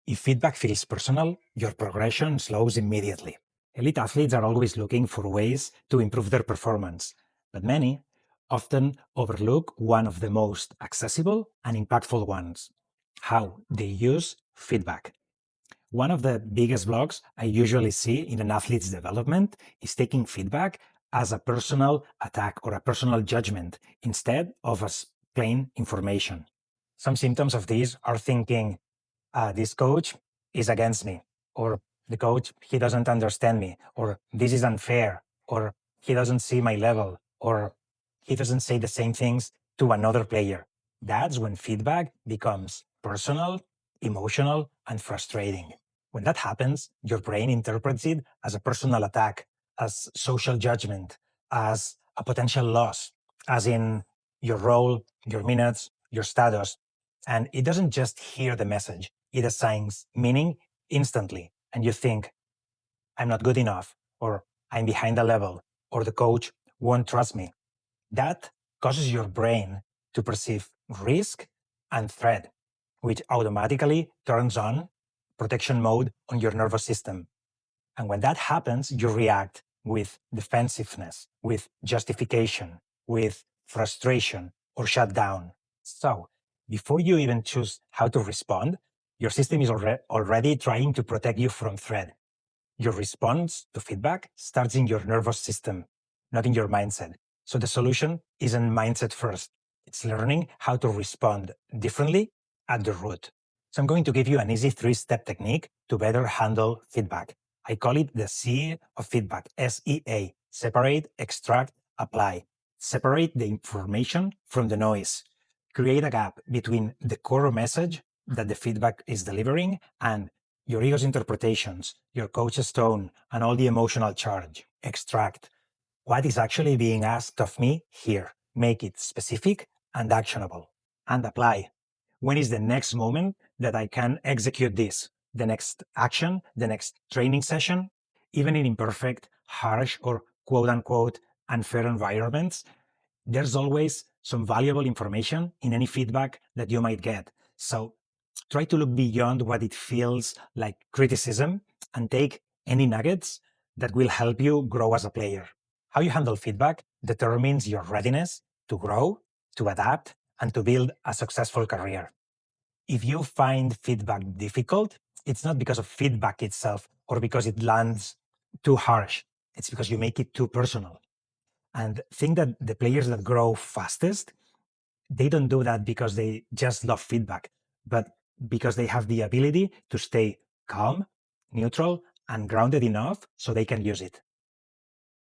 If feedback feels personal, your progression slows immediately. Elite athletes are always looking for ways to improve their performance, but many often overlook one of the most accessible and impactful ones: how they use feedback. One of the biggest blocks I usually see in an athlete's development is taking feedback as a personal attack or a personal judgment instead of as plain information. Some symptoms of this are thinking, this coach is against me, or the coach, he doesn't understand me, or this is unfair, or he doesn't see my level, or he doesn't say the same things to another player. That's when feedback becomes personal, emotional, and frustrating. When that happens, your brain interprets it as a personal attack, as social judgment, as a potential loss, as in your role, your minutes, your status. And it doesn't just hear the message, it assigns meaning instantly. And you think, I'm not good enough, or I'm behind the level, or the coach won't trust me. That causes your brain to perceive risk and threat, which automatically turns on protection mode on your nervous system. And when that happens, you react with defensiveness, with justification, with frustration, or shut down. So, before you even choose how to respond, your system is already trying to protect you from threat. Your response to feedback starts in your nervous system, not in your mindset. So the solution isn't mindset first. It's learning how to respond differently at the root. So I'm going to give you an easy 3-step technique to better handle feedback. I call it the SEA of feedback, SEA: separate, extract, apply. Separate the information from the noise. Create a gap between the core message that the feedback is delivering and your ego's interpretations, your coach's tone, and all the emotional charge. Extract. What is actually being asked of me here? Make it specific and actionable. And apply. When is the next moment that I can execute this? The next action, the next training session? Even in imperfect, harsh, or quote unquote unfair environments, there's always some valuable information in any feedback that you might get. So try to look beyond what it feels like criticism and take any nuggets that will help you grow as a player. How you handle feedback determines your readiness to grow, to adapt, and to build a successful career. If you find feedback difficult, it's not because of feedback itself or because it lands too harsh. It's because you make it too personal. And think that the players that grow fastest, they don't do that because they just love feedback, but because they have the ability to stay calm, neutral, and grounded enough so they can use it.